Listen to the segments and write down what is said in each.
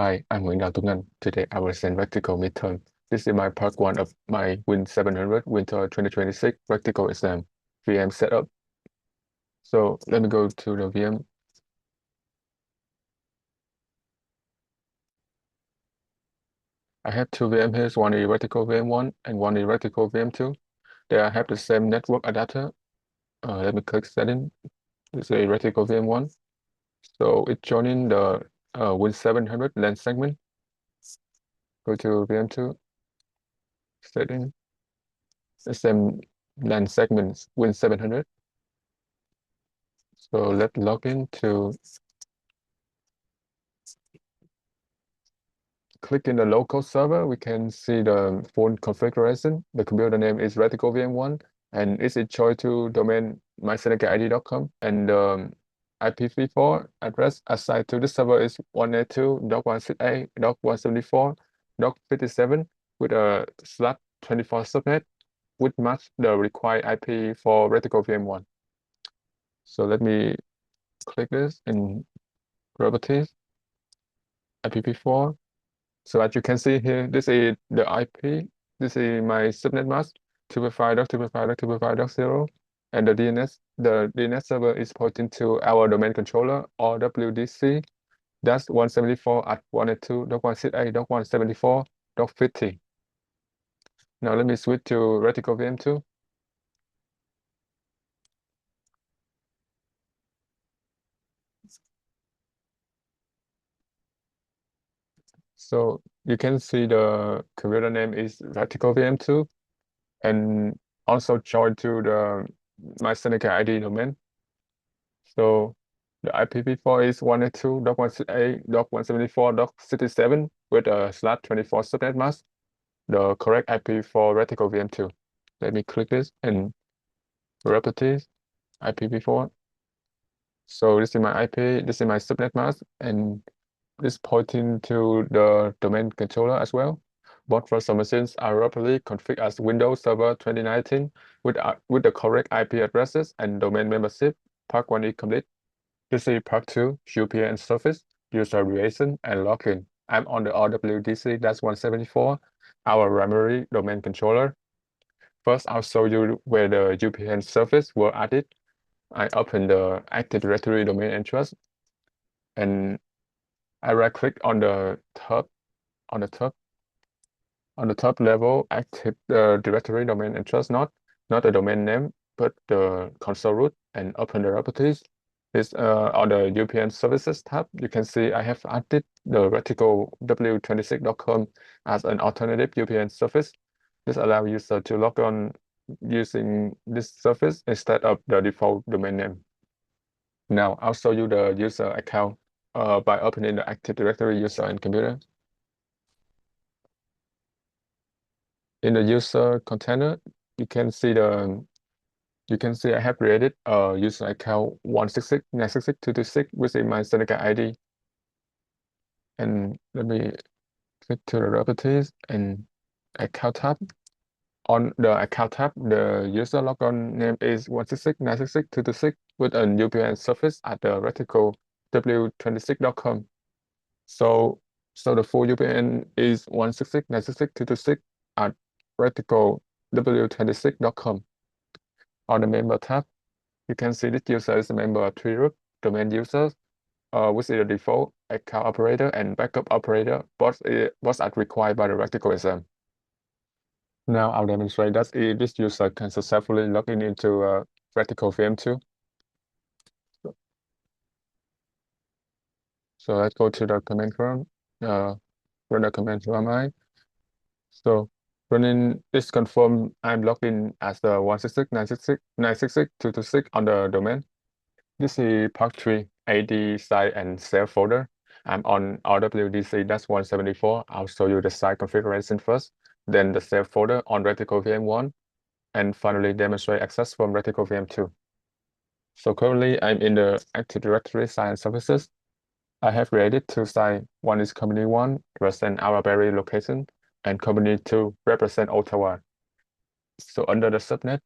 Hi, I'm Dao Tuan Anh. Today I will send practical midterm. This is my part one of my Win 700 Winter 2026 practical exam VM setup. So let me go to the VM. I have two VM here. One is vertical VM1 and one is vertical VM2. They have the same network adapter. Let me click setting. This is a vertical VM1. So it's joining the Win 700 LAN segment. Go to VM2 setting. The same LAN segment Win 700. So let's log in to click in the local server. We can see the phone configuration. The computer name is Reticle VM1 and it's a choice to domain mysenecaid.com and the IPv4 address assigned to the server is 192.168.174.57 with a /24 subnet which match the required IP for Reticle VM1. So let me click this in properties, IPv4. So as you can see here, this is the IP. This is my subnet mask, 255.255.255.0. And the DNS server is pointing to our domain controller or WDC. That's 174 at 192.168.174.50. Now let me switch to Reticle VM2. So you can see the computer name is Reticle VM2 and also joined to the my Seneca ID domain. So the IPv4 is 192.168.174.67 with a /24 subnet mask, the correct IP for Reticle VM2. Let me click this and repeat IPv4. So this is my IP, this is my subnet mask, and this pointing to the domain controller as well. Both virtual machines are properly configured as Windows Server 2019 with the correct IP addresses and domain membership. Part 1 is complete. This is part 2, VPN service, user relation, and login. I'm on the RWDC-174, our primary domain controller. First, I'll show you where the VPN service were added. I open the Active Directory domain interest, and I right-click on the top level, Active Directory domain interest, not the domain name, but the console root, and open the properties. Is on the VPN services tab, you can see I have added the Reticle w26.com as an alternative VPN service. This allows user to log on using this service instead of the default domain name. Now I'll show you the user account by opening the Active Directory user and computer. In the user container, you can see I have created a user account 166.966.226 within my Seneca ID. And let me click to the properties and account tab. On the account tab, the user logon name is 166.966.226 with a VPN service at the Reticle w26.com. So the full VPN is 166.966.226 at Reticle w26.com. On the member tab, you can see this user is a member of three groups: domain users, which is the default, account operator, and backup operator. Both are required by the practical exam. Now I'll demonstrate that this user can successfully log in into practical VM2. So let's go to the command prompt, run the command prompt. So running this confirm I'm logged in as the 166.966.966.226 on the domain. This is part 3, AD site and self folder. I'm on RWDC-174. I'll show you the site configuration first, then the self folder on Reticle VM1, and finally demonstrate access from Reticle VM2. So currently I'm in the Active Directory site and services. I have created two sites. One is Company 1, represent our Berry location, and Company 2 represent Ottawa. So under the subnet,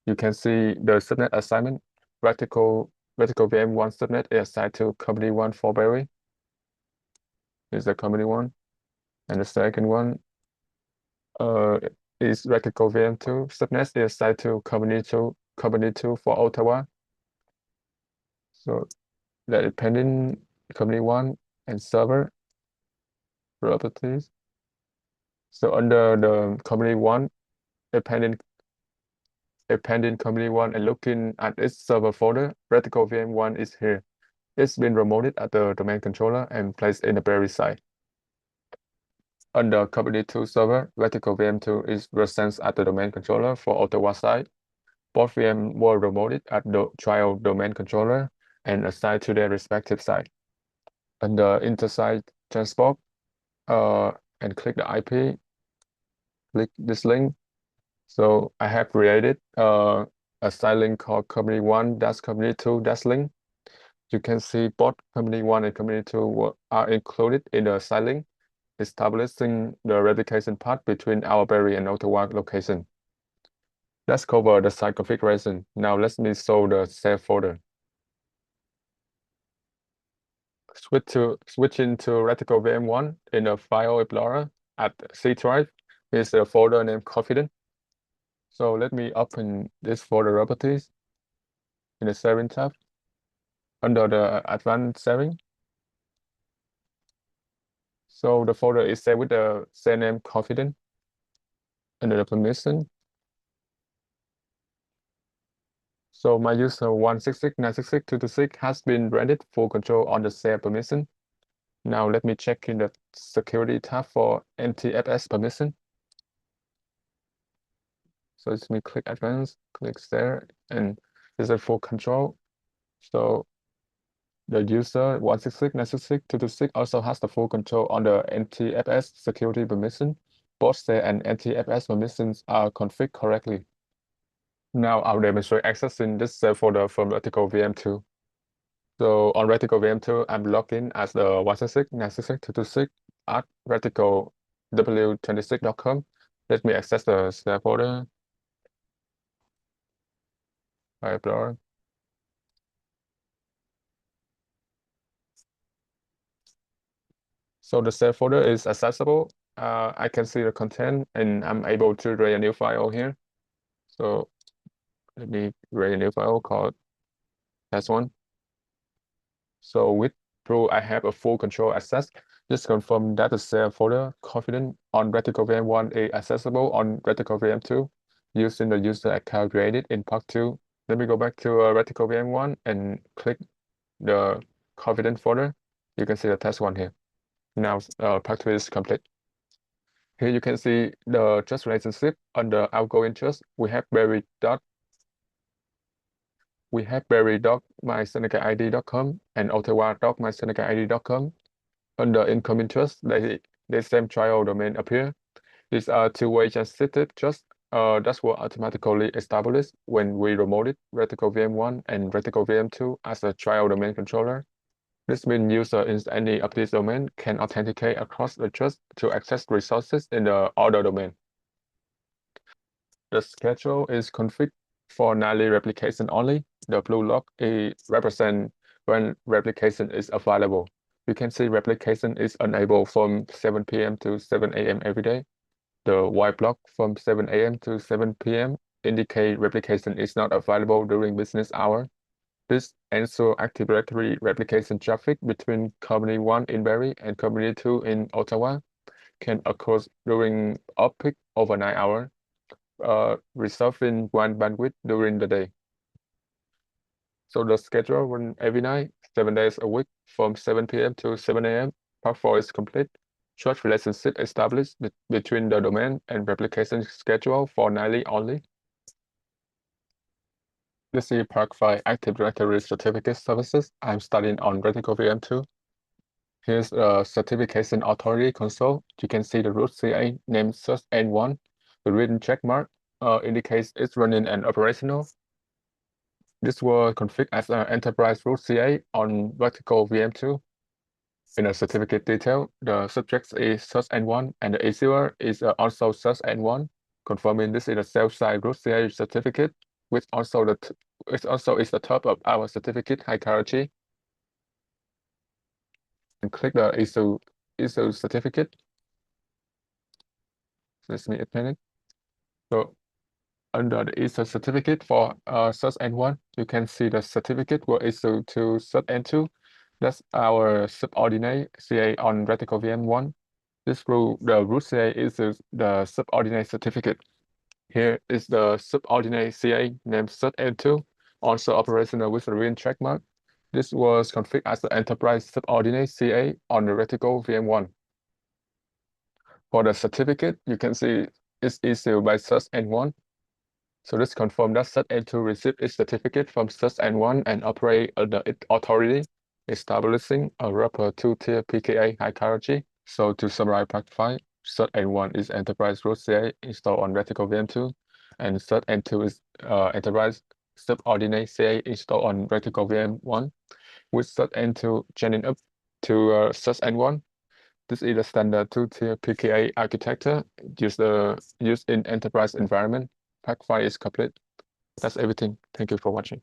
you can see the subnet assignment. Reticle VM1 subnet is assigned to Company 1 for Berry. is the company one, and the second one is Reticle VM2. Subnet is assigned to company two for Ottawa. So the dependent company one and server properties. So under the company one, dependent company one, and looking at its server folder, Reticle VM1 is here. It's been removed at the domain controller and placed in the Berry side. Under company 2 server, Reticle VM2 is referenced at the domain controller for Ottawa side. Both VM were removed at the trial domain controller and assigned to their respective site. Under intersite transport, and click the IP, click this link. So I have created a site link called company1-company2-link. You can see both company 1 and company 2 are included in the site link, establishing the replication path between our Berry and Ottawa location. Let's cover the site configuration. Now let me show the save folder. Switch into Reticle VM1 in the file explorer at C drive. Here's a folder named Confident. So let me open this folder properties in the saving tab. Under the advanced saving. So the folder is saved with the same name Confident. Under the permission. So my user 166.966.226 has been granted full control on the share permission. Now let me check in the security tab for NTFS permission. So let me click advanced, click there, and this is full control. So the user 166.966.226 also has the full control on the NTFS security permission. Both share and NTFS permissions are configured correctly. Now I'll demonstrate accessing this save folder from Reticle VM2. So on Reticle VM2, I'm logged in as the 166.966.226 at reticlew26.com. Let me access the save folder. I upload. So the save folder is accessible. I can see the content and I'm able to create a new file here. So let me create a new file called test1. So with Pro, I have a full control access. Just confirm that the save folder confident on Reticle VM1 is accessible on Reticle VM2 using the user account created in part 2. Let me go back to Reticle VM1 and click the confident folder. You can see the test one here. Now part 2 is complete. Here you can see the trust relationship. Under outgoing trust, we have berry.mysenecaid.com and ottawa.mysenecaid.com. Under incoming trust, the same trial domain appear. These are two-way sensitive trust that were automatically established when we remoted Reticle VM1 and Reticle VM2 as a trial domain controller. This means user in any of these domains can authenticate across the trust to access resources in the other domain. The schedule is configured for nightly replication only. The blue lock represents when replication is available. You can see replication is enabled from 7 p.m. to 7 a.m. every day. The white block from 7 a.m. to 7 p.m. indicate replication is not available during business hour. This ensures Active Directory replication traffic between Company 1 in Berry and Company 2 in Ottawa can occur during off-peak overnight hour, resolving one bandwidth during the day. So the schedule run every night, 7 days a week, from 7 p.m. to 7 a.m. Part 4 is complete. Trust relationship established between the domain and replication schedule for nightly only. This is Part 5 Active Directory Certificate Services. I'm studying on Reticle VM2. Here's a certification authority console. You can see the root CA named search N1. The written check mark indicates it's running and operational. This was configured as an enterprise root CA on Reticle VM2. In a certificate detail, the subject is search N1 and the issuer is also search N1, confirming this is a self-signed root CA certificate, which also is the top of our certificate hierarchy. And click the issue ISO certificate. Let me explain it. So under the ISO certificate for SUS-N1, you can see the certificate were issued to SUS-N2. That's our subordinate CA on reticle VM1. The root CA issues the subordinate certificate. Here is the subordinate CA named SUS-N2, also operational with a real trademark. This was configured as the enterprise subordinate CA on the reticle VM1. For the certificate, you can see it's issued by SUS-N1. So this confirms that SUS-N2 received its certificate from SUS-N1 and operate under its authority, establishing a proper two-tier PKI hierarchy. So to summarize part 5, SUS-N1 is enterprise root CA installed on reticle VM2, and SUS-N2 is enterprise subordinate CA installed on reticle VM1, with SUS-N2 chaining up to SUS-N1. This is the standard two-tier PKI architecture used in enterprise environment. Part 5 is complete. That's everything. Thank you for watching.